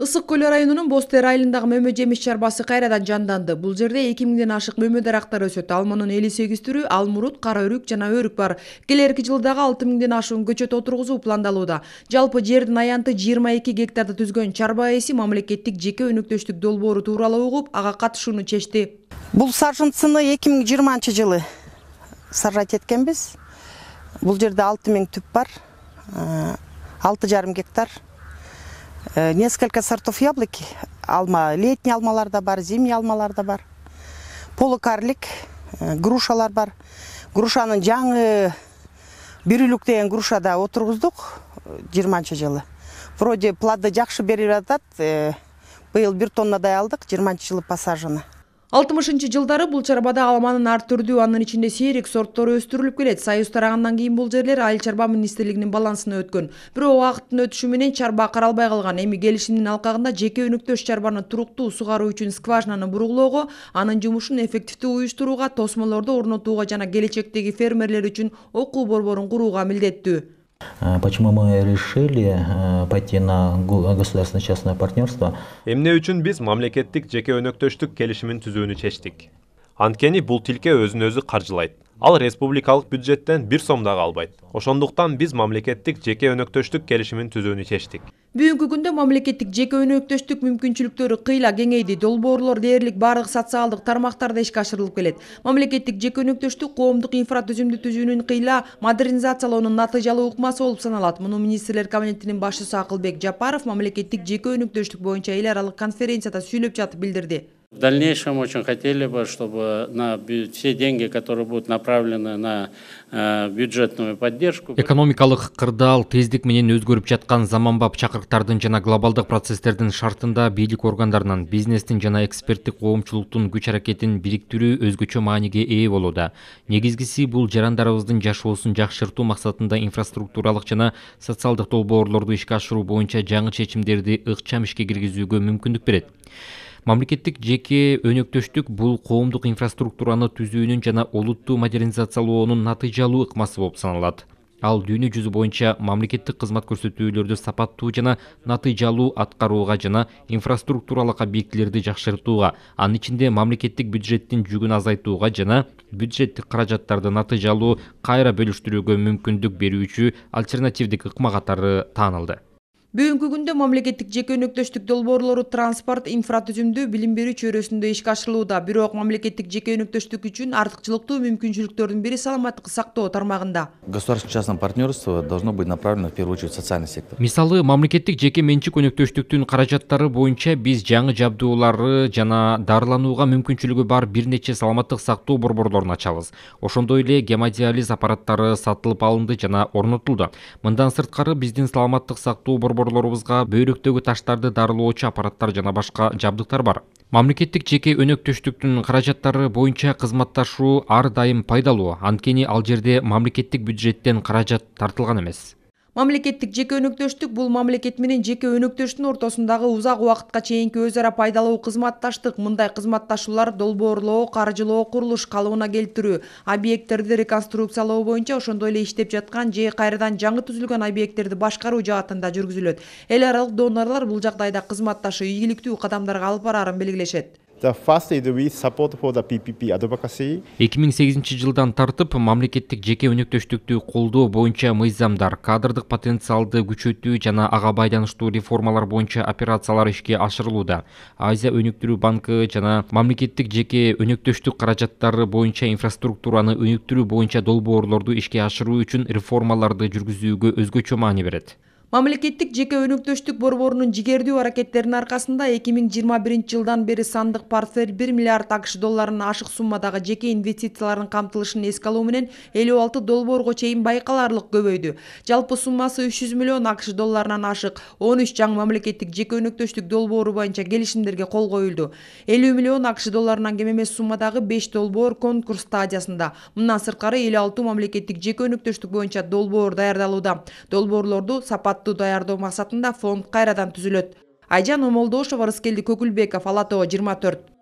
Ысык Көл районунун Боз Тер айылындагы мөмө жемиш чарбасы кайрадан жанданды. Бул жерде 2000ден ашык мөмө дарактары өсөт. Алманын 58 түрү алмурут, кара өрүк жана өрүк бар. Келерки жылдагы 6000ден ашуун көчөт отургузуу пландалууда. Жалпы жердин аянты 22 гектарды түзгөн чарба ээси мамлекеттик жеке өнөктөштүк долбоору тууралуу угуп, ага катышууну чечти. Бул сажынтсыны 2020 жылы сажать эткенбиз. Бул жерде 6000 түп бар, 6,5 гектар. Несколько сортов яблоки, алма, летний алмалар да бар, зимний алмалар да бар. Полукарлик, грушалар бар. Грушанын жаңы бирүлүк деген грушада отургуздук 20 жылы. Вроде плады жакшы берип атат. Быйыл 1 тоннадай алдык, 20 жылы посажаны. 60 жылдары бул чарбада алманын ар түрдүү, анын ичинде сейрек сорттору өстүрүлүп келет. Союз тарагандан кийин бул жерлер Айыл чарба министрлигинин балансына өткөн. Бирок убакыттын өтүшү менен чарба каралбай калган. Эми келишимдин алкагында жеке өнөктөш чарбаны туруктуу сугаруу үчүн скважинаны буруглоого, анын жумушун эффективдүү уюштурууга, тосмолорду орнотууга жана келечектеги фермерлер үчүн окуу борборун курууга милдеттүү. Почему мы решили пойти на государственно-частное партнерство? Эмне үчүн биз мамлекеттик жеке өнөктөштүк келишимин түзүүнү чечтик. Анткени бул тилке өзүн өзү каржылайт. Ал республикалык бюджеттен 1 сом дагы албайт. Ошондуктан биз мамлекеттик жеке өнөктөштүк келишимин түзүүнү чечтик. Бүгүнкү күндө мамлекеттик жеке өнөктөштүк мүмкүнчүлүктөрү кыйла кеңейди. Долбоорлор дээрлик бардык социалдык тармактарда ишке ашырылып келет. Мамлекеттик жеке өнөктөштүк коомдук инфратүзүмдү түзүүнүн кыйла модернизациялоонун натыйжалуу ыкмасы болуп саналат. Муну министрлер кабинетинин башчысы Акылбек Жапаров мамлекеттик жеке өнөктөштүк боюнча эл аралык конференцияда сүйлөп жатып билдирди. В дальнейшем очень хотели бы, чтобы все деньги, которые будут направлены на бюджетную поддержку. Экономикалык кырдаал тездик менен өзгөрүп жаткан заманбап чакырыктардын жана глобалдык процесстердин шартында бийлик органдарынын, бизнестин жана эксперттик коомчулуктун күч аракетин бириктирүү өзгөчө мааниге ээ болууда. Негизгиси бул жарандарыбыздын жашоосун жакшыртуу максатында инфраструктуралык жана социалдык долбоорлорду ишке ашыруу боюнча жаңы чечимдерди ыкчам ишке киргизүүгө мүмкүндүк берет. Мамлекеттик жеке өнөктөштүк бул коомдук инфраструктураны түзүүнүн жана олуттуу модернизациялоонун натыйжалуу ыкмасы болуп саналат. Ал дүйнө жүзү боюнча мамлекеттик кызмат көрсөтүүлөрдү сапаттуу жана натыйжалуу аткарууга жана инфраструктуралык объектилерди жакшыртууга, анын ичинде мамлекеттик бюджеттин жүгүн азайтууга жана бюджеттик каражаттарды натыйжалуу кайра бөлүштүрүүгө мүмкүндүк берүүчү альтернативдик ыкма катары таанылды. Бүгүнкү күндө мамлекеттик жеке өнөктөштүк долбоорлору транспорт, инфратүзүмдү, билим берүү чөйрөсүндө ишке ашырылууда. Бирок мамлекеттик жеке өнөктөштүк үчүн артыкчылыктуу мүмкүнчүлүктөрдүн бири саламаттык сактоо тармагында. Государственно-частное партнерство должно быть направлено в первую очередь в социальный сектор. Мисалы, мамлекеттик жеке менчик өнөктөштүктүн каражаттары боюнча биз жаңы жабдуулары жана дарыланууга мүмкүнчүлүгү бар бир нече саламаттык сактоо борборлорун ачабыз. Ошондой эле гемодиализ аппараттары сатылып алынды жана орнотулду. Мындан сырткары биздин саламаттык сактоо борборлорубузга бөйрөктөгү таштарды дарылоочу аппараттар жана башка жабдыктар бар. Мамлекеттик жеке өнөктөштүктүн каражаттары боюнча кызматташуу ар дайым пайдалуу, анткени ал жерде мамлекеттик бюджеттен каражат тартылган эмес. Мамлекеттик жеке өнөктөштүк бул мамлекет менен жеке өнөктөштүн ортосундагы узак убакытка чейинки өз ара пайдалуу кызматташтык. Мындай кызматташуулар долбоорлоо, каржылоо, курулуш калыбына келтирүү, объекттерди реконструкциялоо боюнча, ошондой эле иштеп жаткан же кайрадан жаңы түзүлгөн объекттерди башкаруу жаатында жүргүзүлөт. Эл аралык донорлор бул жагдайда кызматташуу ийгиликтүү кадамдарга алып бараарын белгилешет. The first is we support for the PPP advocacy. 2008 жылдан тартып мамлекеттик жеке өнөктөштүктү колдоо боюнча мыйзамдар, кадрдык потенциалды күчөтүү жана ага байланыштуу реформалар боюнча операциялар ишке ашырылууда. Азия өнүктүрүү банкы жана мамлекеттик жеке өнөктөштүк каражаттары боюнча инфраструктураны өнүктүрүү боюнча долбоорлорду ишке ашыруу үчүн реформаларды жүргүзүүгө өзгөчө маани берет. Мамлекеттик жеке өнөктөштүк борборунун жигердүү аракеттеринин аркасында 2021 жылдан бери сандык портфель 1 миллиард АКШ долларынан ашык суммадагы жеке инвестициялардын камтылышын эске алуу менен 56 долбоорго чейин байкалаарлык көбөйдү. Жалпы суммасы 300 миллион АКШ долларынан ашык 13 жаңы мамлекеттик жеке өнөктөштүк долбоору боюнча келишимдерге кол коюлду. 50 миллион АКШ долларынан кем эмес суммадагы 5 долбоор конкурс стадиясында. Мындан сырткары 56 мамлекеттик жеке өнөктөштүк боюнча долбоор даярдалууда. Долбоорлорду сапаттуу даярдоо максатында фонд кайрадан түзүлөт. Айжан Омолдошова, Рыскелди Көкүлбеков, Ала Тоо 24.